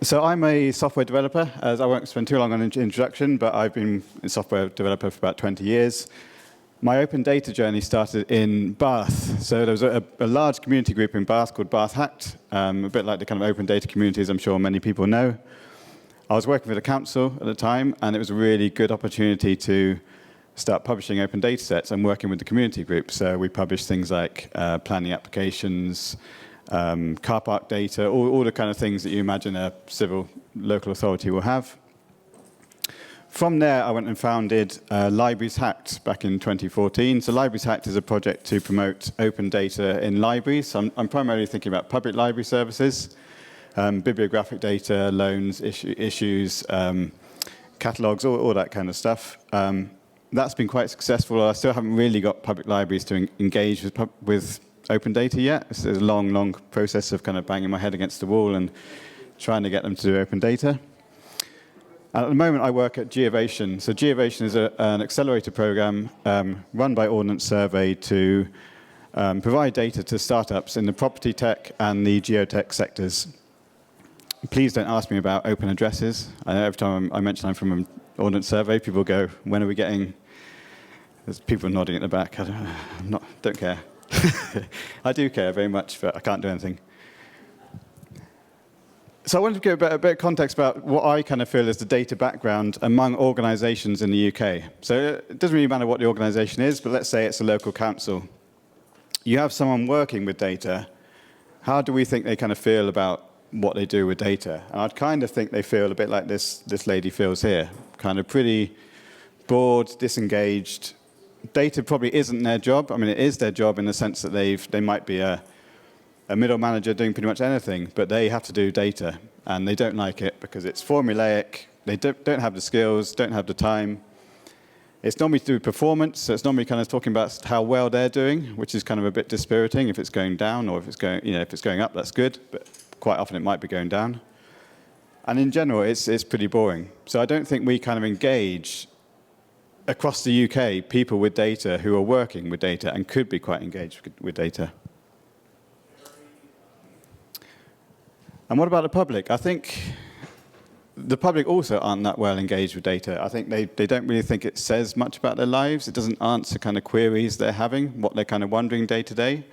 So I'm a software developer. As I won't spend too long on an introduction, but I've been a software developer for about 20 years. My open data journey started in Bath. So there was a large community group in Bath called Bath Hacked, a bit like the kind of open data communities I'm sure many people know. I was working for the council at the time, and it was a really good opportunity to start publishing open data sets and working with the community group. So we published things like planning applications, car park data, all the kind of things that you imagine a civil local authority will have. From there, I went and founded Libraries Hacked back in 2014. So Libraries Hacked is a project to promote open data in libraries. I'm primarily thinking about public library services, bibliographic data, loans, issues, catalogues, all that kind of stuff. That's been quite successful. I still haven't really got public libraries to engage with open data yet. It's a long process of kind of banging my head against the wall and trying to get them to do open data. At the moment, I work at Geovation. So Geovation is an accelerator program run by Ordnance Survey to provide data to startups in the property tech and the geotech sectors. Please don't ask me about open addresses. I know every time I mention I'm from an Ordnance Survey, people go, when are we getting... There's people nodding at the back. Don't care. I do care very much, but I can't do anything. So I wanted to give a bit of context about what I kind of feel is the data background among organizations in the UK. So it doesn't really matter what the organization is, but let's say it's a local council. You have someone working with data. How do we think they kind of feel about what they do with data? And I'd kind of think they feel a bit like this lady feels here, kind of pretty bored, disengaged. Data probably isn't their job. I mean, it is their job in the sense that they might be a middle manager doing pretty much anything, but they have to do data, and they don't like it because it's formulaic. They don't have the skills, don't have the time. It's normally to do with performance, so it's normally kind of talking about how well they're doing, which is kind of a bit dispiriting if it's going down, or if it's going up, that's good, but quite often it might be going down. And in general, it's pretty boring. So I don't think we kind of engage across the UK people with data who are working with data and could be quite engaged with data. And what about the public? I think the public also aren't that well engaged with data. I think they don't really think it says much about their lives. It doesn't answer kind of queries they're having, what they're kind of wondering day to day.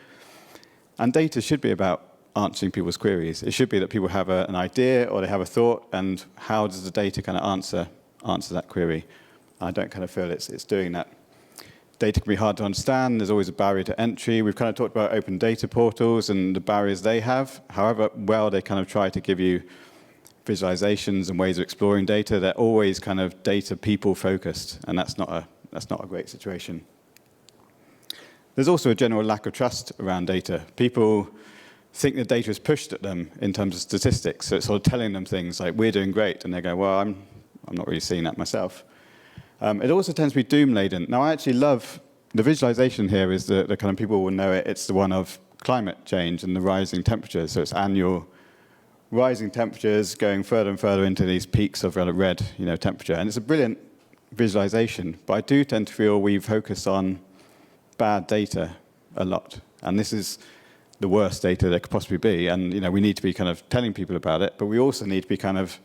And data should be about answering people's queries. It should be that people have an idea or they have a thought, and how does the data kind of answer that query? I don't kind of feel it's doing that. Data can be hard to understand. There's always a barrier to entry. We've kind of talked about open data portals and the barriers they have. However well they kind of try to give you visualizations and ways of exploring data, they're always kind of data people focused, and that's not a great situation. There's also a general lack of trust around data. People think the data is pushed at them in terms of statistics, so it's sort of telling them things like, we're doing great, and they go, well, I'm not really seeing that myself. It also tends to be doom-laden. Now, I actually love the visualization here is the kind of people will know it. It's the one of climate change and the rising temperatures. So it's annual rising temperatures going further and further into these peaks of red, temperature. And it's a brilliant visualization. But I do tend to feel we focus on bad data a lot. And this is the worst data there could possibly be. And we need to be kind of telling people about it. But we also need to be kind of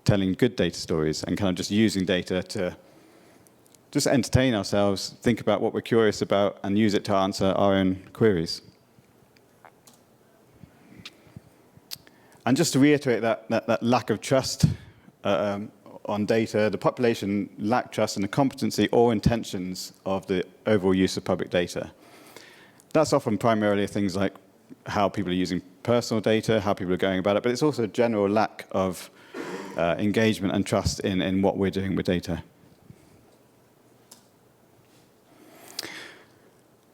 telling good data stories and kind of just using data to just entertain ourselves, think about what we're curious about, and use it to answer our own queries. And just to reiterate that lack of trust on data, the population lack trust in the competency or intentions of the overall use of public data. That's often primarily things like how people are using personal data, how people are going about it, but it's also a general lack of engagement and trust in what we're doing with data.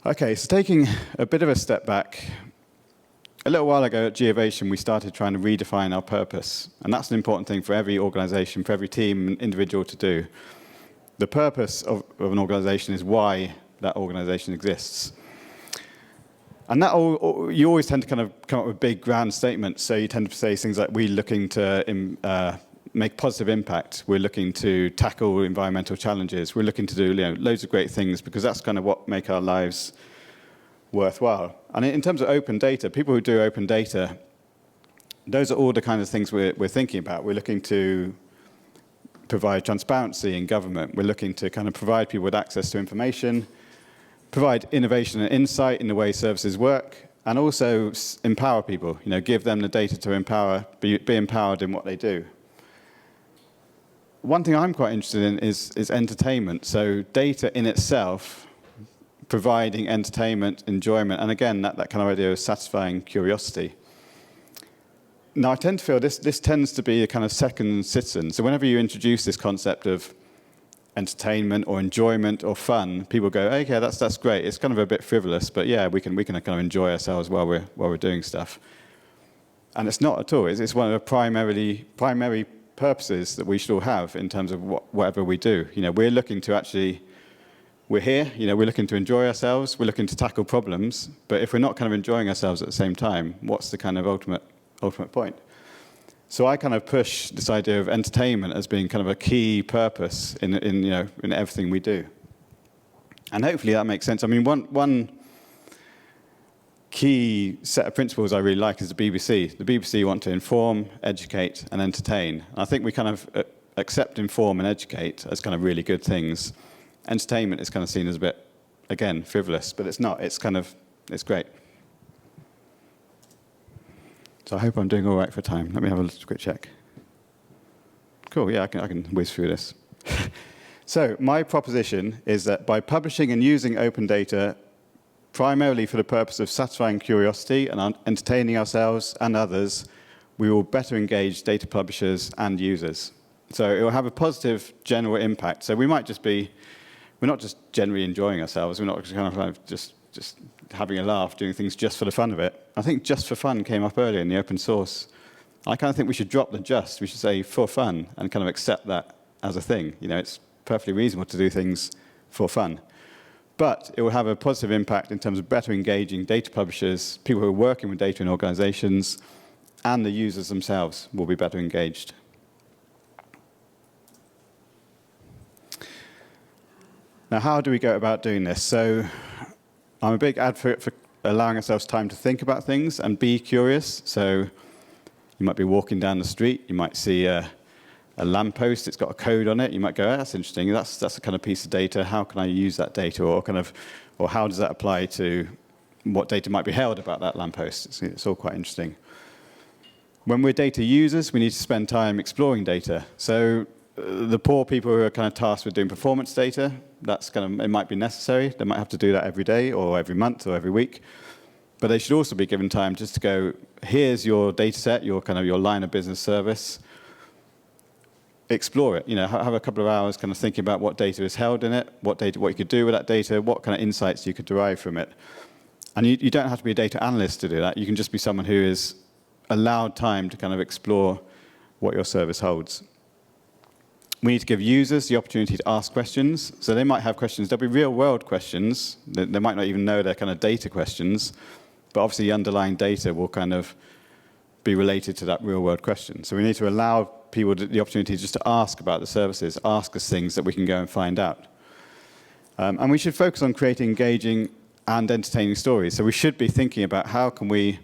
Okay, so taking a bit of a step back, a little while ago at Geovation, we started trying to redefine our purpose. And that's an important thing for every organization, for every team and individual to do. The purpose of an organization is why that organization exists. And you always tend to kind of come up with big, grand statements. So you tend to say things like, we're looking to make positive impact. We're looking to tackle environmental challenges. We're looking to do loads of great things, because that's kind of what make our lives worthwhile. And in terms of open data, people who do open data those are all the kind of things we're thinking about. We're looking to provide transparency in government. We're looking to kind of provide people with access to information, provide innovation and insight in the way services work, and also empower people, give them the data to be empowered in what they do. One thing I'm quite interested in is entertainment. So data in itself, providing entertainment, enjoyment, and again, that kind of idea of satisfying curiosity. Now, I tend to feel this tends to be a kind of second citizen. So whenever you introduce this concept of entertainment or enjoyment or fun, people go, okay, that's great. It's kind of a bit frivolous, but yeah, we can kind of enjoy ourselves while we're doing stuff. And it's not at all. It's one of the primary purposes that we should all have in terms of whatever we do. We're looking to we're here. We're looking to enjoy ourselves. We're looking to tackle problems. But if we're not kind of enjoying ourselves at the same time, what's the kind of ultimate point? So I kind of push this idea of entertainment as being kind of a key purpose in everything we do. And hopefully that makes sense. I mean, one key set of principles I really like is the BBC. The BBC want to inform, educate, and entertain. And I think we kind of accept inform and educate as kind of really good things. Entertainment is kind of seen as a bit, again, frivolous, but it's not. It's great. So I hope I'm doing all right for time. Let me have a quick check. Cool, yeah, I can whiz through this. So my proposition is that by publishing and using open data primarily for the purpose of satisfying curiosity and entertaining ourselves and others, we will better engage data publishers and users. So it will have a positive general impact. So we're not just generally enjoying ourselves. We're not kind of just having a laugh, doing things just for the fun of it. I think just for fun came up earlier in the open source. I kind of think we should drop the just. We should say for fun and kind of accept that as a thing. It's perfectly reasonable to do things for fun. But it will have a positive impact in terms of better engaging data publishers, people who are working with data in organizations, and the users themselves will be better engaged. Now, how do we go about doing this? So I'm a big advocate for allowing ourselves time to think about things and be curious. So you might be walking down the street, you might see a lamppost, it's got a code on it, you might go, oh, that's interesting, that's a kind of piece of data, how can I use that data, or how does that apply to what data might be held about that lamppost? It's all quite interesting. When we're data users, we need to spend time exploring data. So the poor people who are kind of tasked with doing performance data, it might be necessary. They might have to do that every day or every month or every week. But they should also be given time just to go, here's your data set, your line of business service. Explore it. Have a couple of hours kind of thinking about what data is held in it, what you could do with that data, what kind of insights you could derive from it. And you don't have to be a data analyst to do that. You can just be someone who is allowed time to kind of explore what your service holds. We need to give users the opportunity to ask questions. So they might have questions. There'll be real-world questions. They might not even know they're kind of data questions. But obviously, the underlying data will kind of be related to that real-world question. So we need to allow people the opportunity just to ask about the services, ask us things that we can go and find out. And we should focus on creating engaging and entertaining stories. So we should be thinking about how can we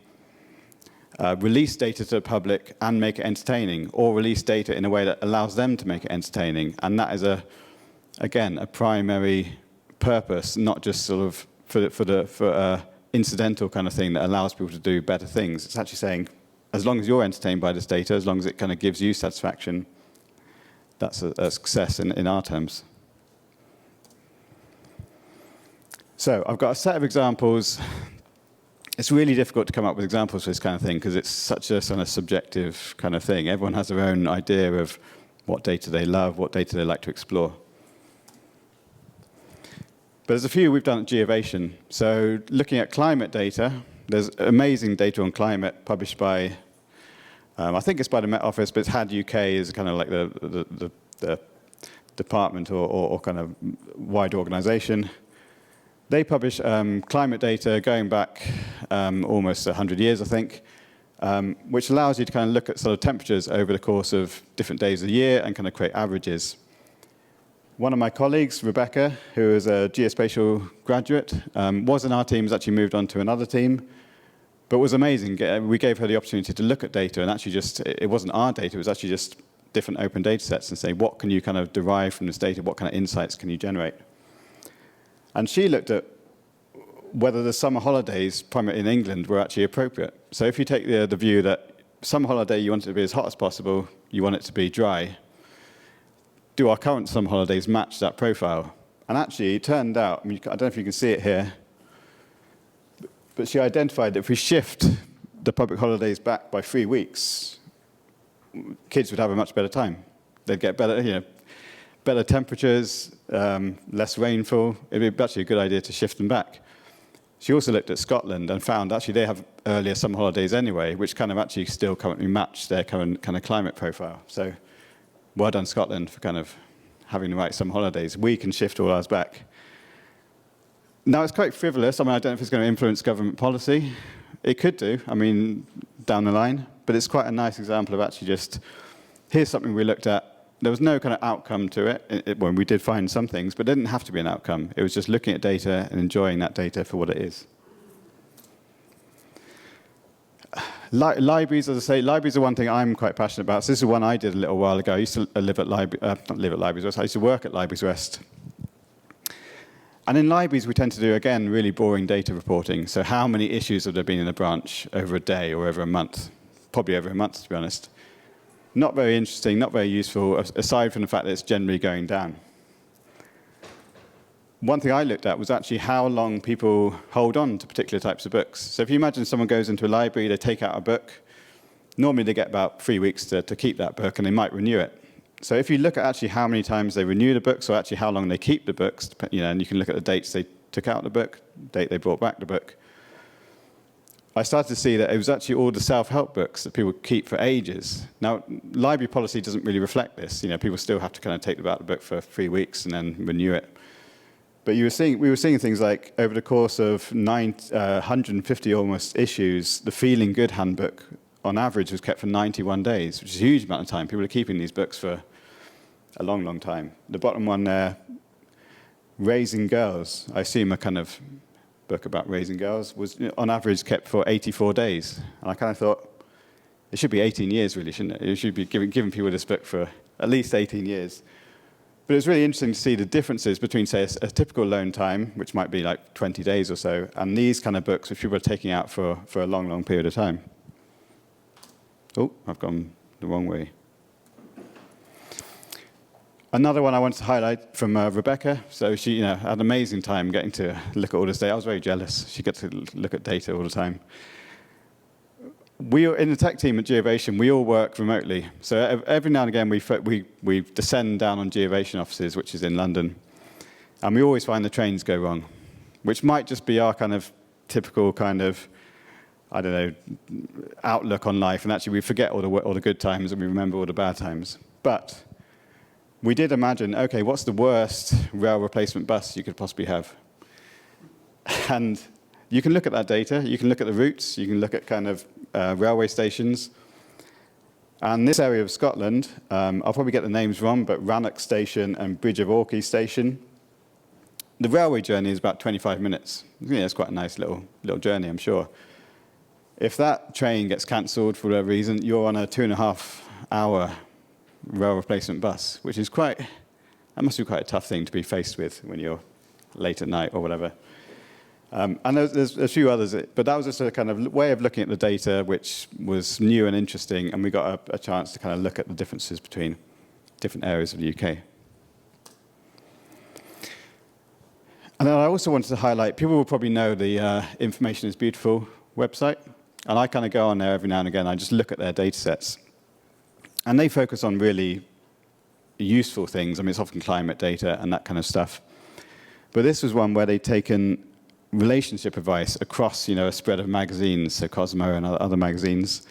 release data to the public and make it entertaining, or release data in a way that allows them to make it entertaining. And that is, again, a primary purpose, not just sort of for incidental kind of thing that allows people to do better things. It's actually saying, as long as you're entertained by this data, as long as it kind of gives you satisfaction, that's a success in our terms. So I've got a set of examples. It's really difficult to come up with examples for this kind of thing because it's such a kind of subjective kind of thing. Everyone has their own idea of what data they love, what data they like to explore. But there's a few we've done at Geovation. So looking at climate data, there's amazing data on climate published by, I think it's by the Met Office, but it's HAD UK is kind of like the department or kind of wide organization. They publish climate data going back almost 100 years, I think, which allows you to kind of look at sort of temperatures over the course of different days of the year and kind of create averages. One of my colleagues, Rebecca, who is a geospatial graduate, was in our team, has actually moved on to another team. But it was amazing. We gave her the opportunity to look at data, and actually it wasn't our data, it was actually just different open data sets, and say, what can you kind of derive from this data? What kind of insights can you generate? And she looked at whether the summer holidays, primarily in England, were actually appropriate. So if you take the view that summer holiday, you want it to be as hot as possible, you want it to be dry, do our current summer holidays match that profile? And actually, it turned out, I don't know if you can see it here, but she identified that if we shift the public holidays back by 3 weeks, kids would have a much better time. They'd get better, better temperatures, less rainfall. It'd be actually a good idea to shift them back. She also looked at Scotland and found actually they have earlier summer holidays anyway, which kind of actually still currently match their current kind of climate profile. So well done, Scotland, for kind of having the right summer holidays. We can shift all ours back. Now, it's quite frivolous. I don't know if it's going to influence government policy. It could do, down the line. But it's quite a nice example of actually just, here's something we looked at. There was no kind of outcome to it. Well, we did find some things, but it didn't have to be an outcome. It was just looking at data and enjoying that data for what it is. Libraries, as I say, libraries are one thing I'm quite passionate about. So this is one I did a little while ago. I used to live at not live at Libraries West. I used to work at Libraries West. And in libraries, we tend to do, again, really boring data reporting. So how many issues have there been in a branch over a day or over a month? Probably over a month, to be honest. Not very interesting, not very useful, aside from the fact that it's generally going down. One thing I looked at was actually how long people hold on to particular types of books. So if you imagine someone goes into a library, they take out a book, normally they get about 3 weeks to keep that book, and they might renew it. So if you look at actually how many times they renew the books, or actually how long they keep the books, and you can look at the dates they took out the book, date they brought back the book, I started to see that it was actually all the self-help books that people keep for ages. Now, library policy doesn't really reflect this. People still have to kind of take out the book for 3 weeks and then renew it. But we were seeing things like, over the course of 150 almost issues, the Feeling Good handbook, on average, was kept for 91 days, which is a huge amount of time. People are keeping these books for a long, long time. The bottom one there, Raising Girls, I assume a kind of book about raising girls, was on average kept for 84 days. And I kind of thought, it should be 18 years, really, shouldn't it? It should be giving people this book for at least 18 years. But it's really interesting to see the differences between, say, a typical loan time, which might be like 20 days or so, and these kind of books, which people are taking out for a long, long period of time. Oh, I've gone the wrong way. Another one I wanted to highlight from Rebecca. So she had an amazing time getting to look at all this data. I was very jealous. She gets to look at data all the time. In the tech team at Geovation, we all work remotely. So every now and again, we descend down on Geovation offices, which is in London. And we always find the trains go wrong, which might just be our kind of typical kind of, outlook on life. And actually, we forget all the good times and we remember all the bad times. But we did imagine, OK, what's the worst rail replacement bus you could possibly have? And you can look at that data. You can look at the routes. You can look at kind of railway stations. And this area of Scotland, I'll probably get the names wrong, but Rannoch Station and Bridge of Orkney Station, the railway journey is about 25 minutes. Yeah, it's quite a nice little journey, I'm sure. If that train gets cancelled for whatever reason, you're on a 2.5-hour rail replacement bus, which is that must be quite a tough thing to be faced with when you're late at night or whatever. And there's a few others, but that was just a kind of way of looking at the data, which was new and interesting, and we got a chance to kind of look at the differences between different areas of the UK. And then I also wanted to highlight, people will probably know the Information is Beautiful website, and I kind of go on there every now and again. I just look at their data sets. And they focus on really useful things. It's often climate data and that kind of stuff. But this was one where they'd taken relationship advice across, a spread of magazines, so Cosmo and other magazines,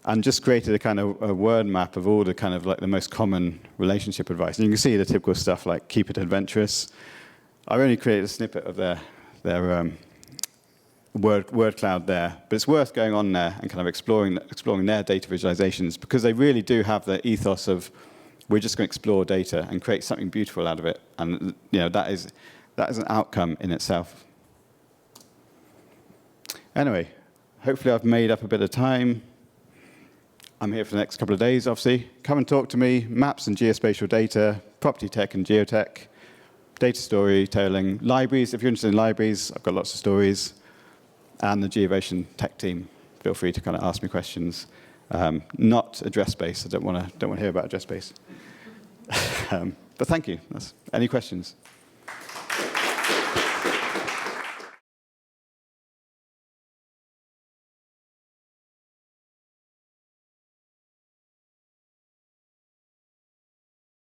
and just created a kind of a word map of all the kind of like the most common relationship advice. And you can see the typical stuff like keep it adventurous. I've only created a snippet of their word cloud there, but it's worth going on there and kind of exploring their data visualizations, because they really do have the ethos of we're just going to explore data and create something beautiful out of it, and that is an outcome in itself. Anyway, Hopefully I've made up a bit of time. I'm here for the next couple of days, obviously. Come and talk to me. Maps and geospatial data, property tech and geotech, data storytelling, libraries. If you're interested in libraries, I've got lots of stories. And the Geovation tech team. Feel free to kind of ask me questions. Not address space. I don't want to hear about address space. But thank you. Any questions?